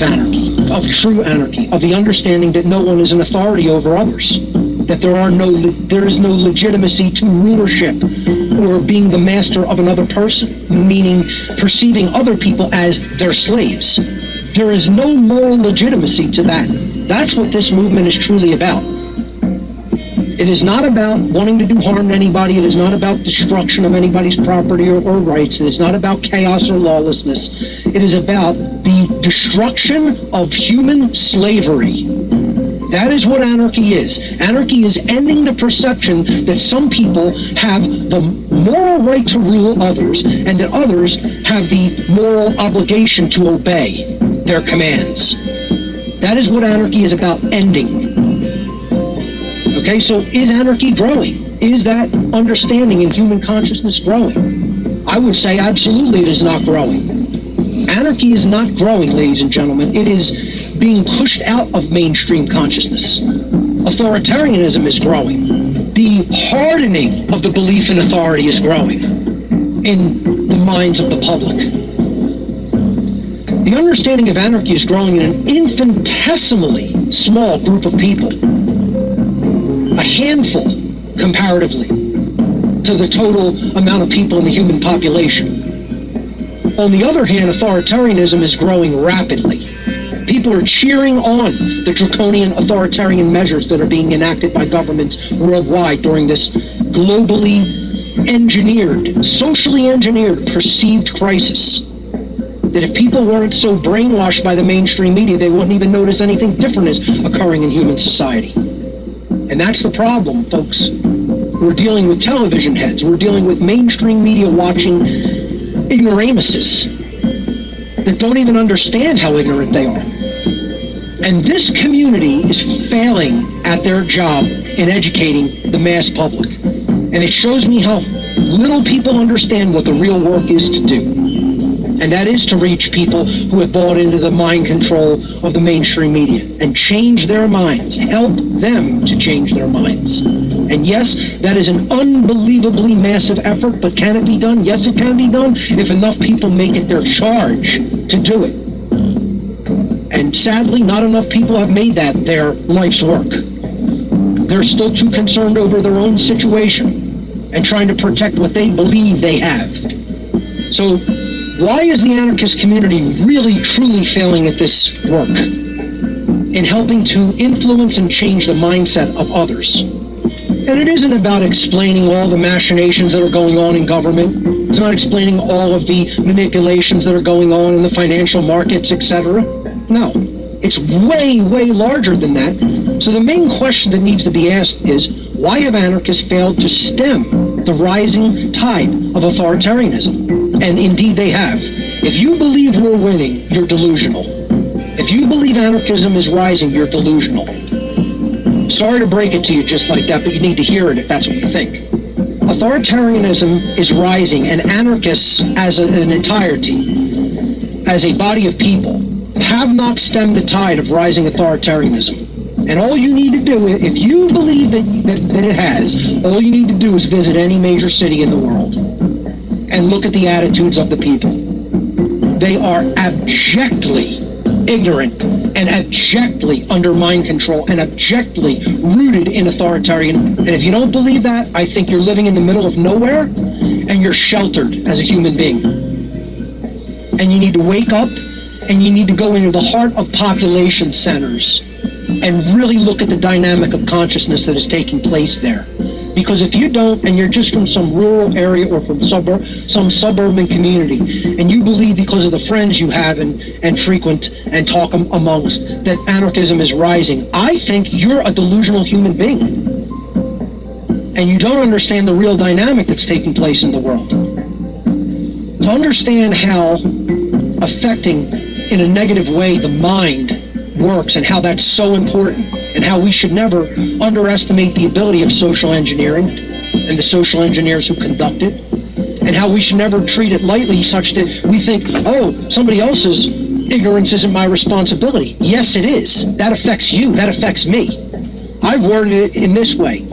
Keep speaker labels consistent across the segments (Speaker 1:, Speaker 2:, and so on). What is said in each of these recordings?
Speaker 1: of anarchy, of true anarchy, of the understanding that no one is an authority over others, that there is no legitimacy to rulership or being the master of another person, meaning perceiving other people as their slaves. There is no moral legitimacy to that. That's what this movement is truly about. It is not about wanting to do harm to anybody. It is not about destruction of anybody's property or rights. It is not about chaos or lawlessness. It is about the destruction of human slavery. That is what anarchy is. Anarchy is ending the perception that some people have the moral right to rule others and that others have the moral obligation to obey their commands. That is what anarchy is about ending. Okay, so is anarchy growing? Is that understanding in human consciousness growing? I would say absolutely it is not growing. Anarchy is not growing, ladies and gentlemen. It is being pushed out of mainstream consciousness. Authoritarianism is growing. The hardening of the belief in authority is growing in the minds of the public. The understanding of anarchy is growing in an infinitesimally small group of people. A handful, comparatively, to the total amount of people in the human population. On the other hand, authoritarianism is growing rapidly. People are cheering on the draconian authoritarian measures that are being enacted by governments worldwide during this globally engineered, socially engineered, perceived crisis. That if people weren't so brainwashed by the mainstream media, they wouldn't even notice anything different is occurring in human society. And that's the problem, folks. We're dealing with television heads. We're dealing with mainstream media watching ignoramuses that don't even understand how ignorant they are. And this community is failing at their job in educating the mass public. And it shows me how little people understand what the real work is to do. And that is to reach people who have bought into the mind control of the mainstream media and change their minds, help them to change their minds. And yes, that is an unbelievably massive effort, but can it be done? Yes, it can be done if enough people make it their charge to do it. And sadly, not enough people have made that their life's work. They're still too concerned over their own situation and trying to protect what they believe they have. So, why is the anarchist community really, truly failing at this work in helping to influence and change the mindset of others? And it isn't about explaining all the machinations that are going on in government. It's not explaining all of the manipulations that are going on in the financial markets, etc. No, it's way, way larger than that. So the main question that needs to be asked is, why have anarchists failed to stem the rising tide of authoritarianism? And indeed they have. If you believe we're winning, you're delusional. If you believe anarchism is rising, you're delusional. Sorry to break it to you just like that, but you need to hear it if that's what you think. Authoritarianism is rising, and anarchists as an entirety, as a body of people, have not stemmed the tide of rising authoritarianism. And all you need to do, if you believe that it has, all you need to do is visit any major city in the world and look at the attitudes of the people. They are abjectly ignorant and abjectly under mind control and abjectly rooted in authoritarian. And if you don't believe that, I think you're living in the middle of nowhere and you're sheltered as a human being. And you need to wake up and you need to go into the heart of population centers and really look at the dynamic of consciousness that is taking place there. Because if you don't, and you're just from some rural area or from some suburban community, and you believe because of the friends you have and frequent and talk amongst that anarchism is rising, I think you're a delusional human being. And you don't understand the real dynamic that's taking place in the world. To understand how affecting in a negative way the mind works and how that's so important and how we should never underestimate the ability of social engineering and the social engineers who conduct it, and how we should never treat it lightly such that we think, oh, somebody else's ignorance isn't my responsibility. Yes, it is. That affects you. That affects me. I've worded it in this way.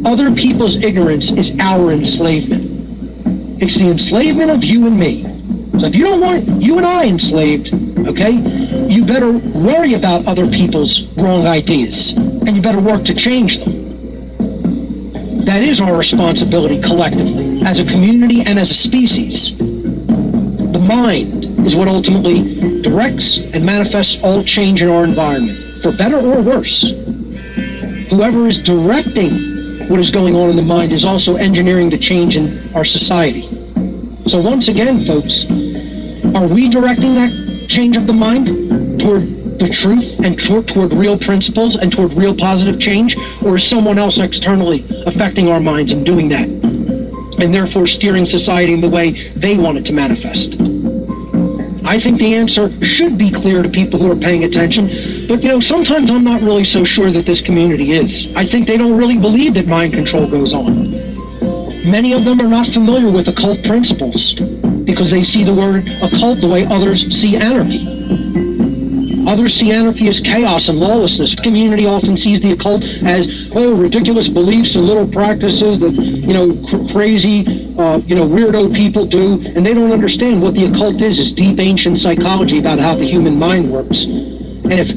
Speaker 1: Other people's ignorance is our enslavement. It's the enslavement of you and me. So if you don't want you and I enslaved, okay? You better worry about other people's wrong ideas, and you better work to change them. That is our responsibility collectively, as a community and as a species. The mind is what ultimately directs and manifests all change in our environment, for better or worse. Whoever is directing what is going on in the mind is also engineering the change in our society. So once again, folks, are we directing that change of the mind toward the truth and toward real principles and toward real positive change? Or is someone else externally affecting our minds and doing that, and therefore steering society in the way they want it to manifest? I think the answer should be clear to people who are paying attention, but sometimes I'm not really so sure that this community is. I think they don't really believe that mind control goes on. Many of them are not familiar with occult principles because they see the word occult the way others see anarchy. Others see anarchy as chaos and lawlessness. The community often sees the occult as, ridiculous beliefs and little practices that, crazy, weirdo people do. And they don't understand what the occult is deep ancient psychology about how the human mind works. And if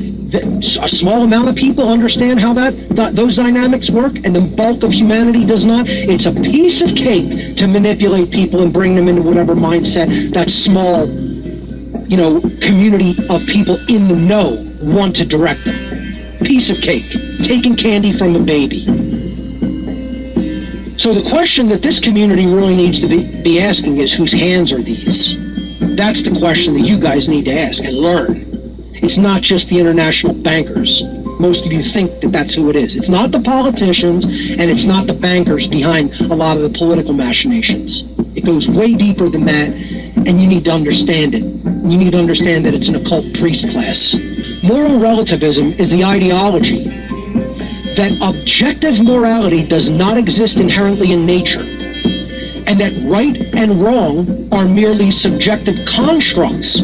Speaker 1: a small amount of people understand how those dynamics work, and the bulk of humanity does not, it's a piece of cake to manipulate people and bring them into whatever mindset that small community of people in the know want to direct them. Piece of cake, taking candy from a baby. So the question that this community really needs to be asking is, whose hands are these? That's the question that you guys need to ask and learn. It's not just the international bankers. Most of you think that that's who it is. It's not the politicians, and it's not the bankers behind a lot of the political machinations. It goes way deeper than that, and you need to understand it. You need to understand that it's an occult priest class. Moral relativism is the ideology that objective morality does not exist inherently in nature, and that right and wrong are merely subjective constructs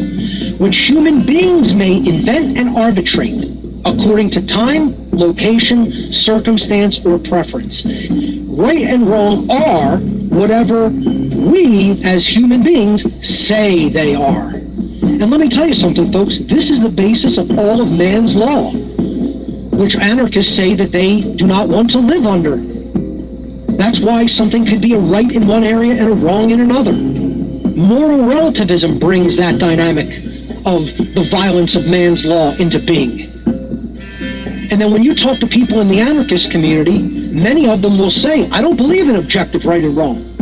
Speaker 1: which human beings may invent and arbitrate according to time, location, circumstance, or preference. Right and wrong are whatever we as human beings say they are. And let me tell you something, folks, this is the basis of all of man's law, which anarchists say that they do not want to live under. That's why something could be a right in one area and a wrong in another. Moral relativism brings that dynamic of the violence of man's law into being. And then when you talk to people in the anarchist community, many of them will say, I don't believe in objective right and wrong.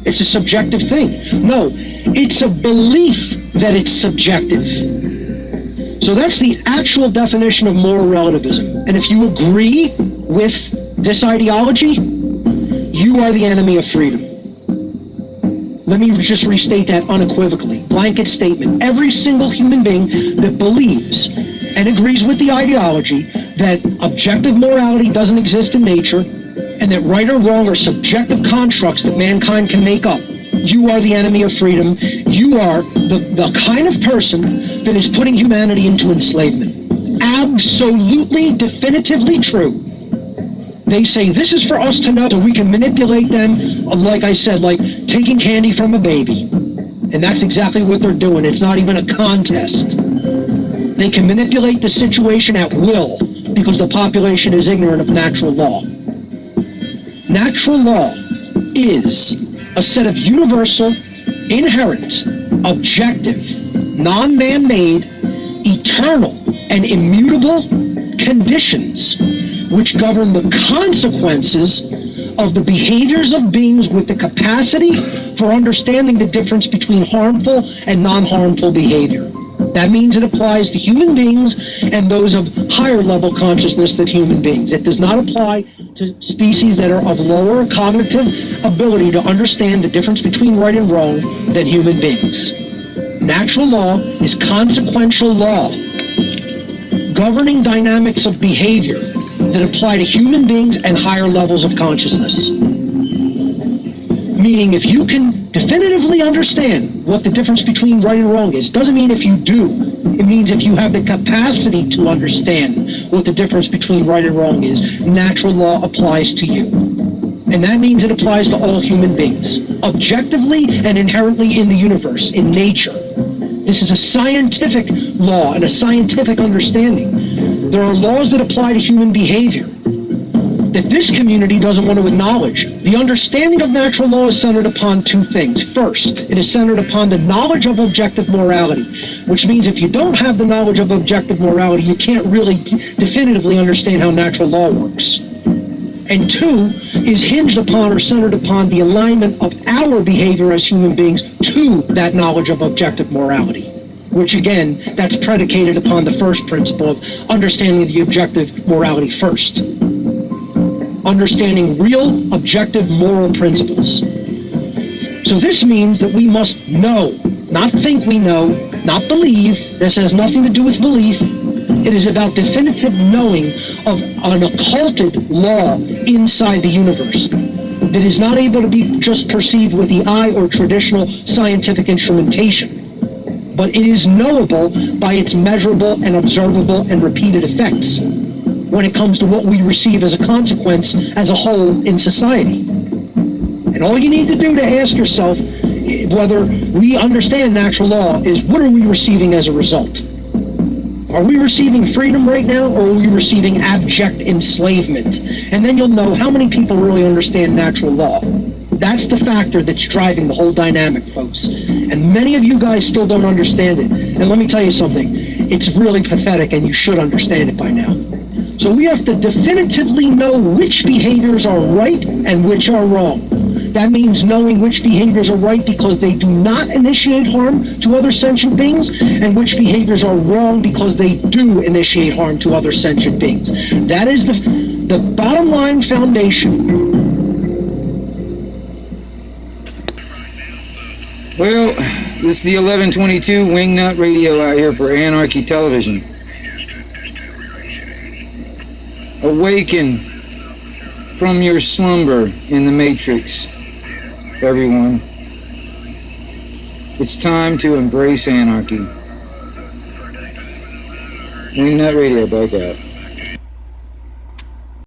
Speaker 1: It's a subjective thing. No, it's a belief that it's subjective. So that's the actual definition of moral relativism. And if you agree with this ideology, you are the enemy of freedom. Let me just restate that unequivocally. Blanket statement. Every single human being that believes and agrees with the ideology that objective morality doesn't exist in nature and that right or wrong are subjective constructs that mankind can make up, you are the enemy of freedom. You are the kind of person that is putting humanity into enslavement. Absolutely, definitively true. They say this is for us to know so we can manipulate them, like I said, like taking candy from a baby. And that's exactly what they're doing. It's not even a contest. They can manipulate the situation at will because the population is ignorant of natural law. Natural law is a set of universal, inherent, objective, non-man-made, eternal, and immutable conditions which govern the consequences of the behaviors of beings with the capacity for understanding the difference between harmful and non-harmful behavior. That means it applies to human beings and those of higher level consciousness than human beings. It does not apply to species that are of lower cognitive ability to understand the difference between right and wrong than human beings. Natural law is consequential law, governing dynamics of behavior that apply to human beings and higher levels of consciousness. Meaning, if you can definitively understand what the difference between right and wrong is, doesn't mean if you do. It means if you have the capacity to understand what the difference between right and wrong is, natural law applies to you. And that means it applies to all human beings, objectively and inherently in the universe, in nature. This is a scientific law and a scientific understanding. There are laws that apply to human behavior that this community doesn't want to acknowledge. The understanding of natural law is centered upon two things. First, it is centered upon the knowledge of objective morality, which means if you don't have the knowledge of objective morality, you can't really definitively understand how natural law works. And two, is hinged upon or centered upon the alignment of our behavior as human beings to that knowledge of objective morality, which again, that's predicated upon the first principle of understanding the objective morality first. Understanding real, objective moral principles. So this means that we must know, not think we know, not believe. This has nothing to do with belief. It is about definitive knowing of an occulted law inside the universe that is not able to be just perceived with the eye or traditional scientific instrumentation, but it is knowable by its measurable and observable and repeated effects when it comes to what we receive as a consequence as a whole in society. And all you need to do to ask yourself whether we understand natural law is, what are we receiving as a result? Are we receiving freedom right now, or are we receiving abject enslavement? And then you'll know how many people really understand natural law. That's the factor that's driving the whole dynamic, folks. And many of you guys still don't understand it. And let me tell you something, it's really pathetic, and you should understand it by now. So we have to definitively know which behaviors are right and which are wrong. That means knowing which behaviors are right because they do not initiate harm to other sentient beings, and which behaviors are wrong because they do initiate harm to other sentient beings. That is the bottom line foundation.
Speaker 2: Well, this is the 1122 Wingnut Radio out here for Anarchy Television. Awaken from your slumber in the Matrix, everyone. It's time to embrace anarchy. Wingnut Radio, back out.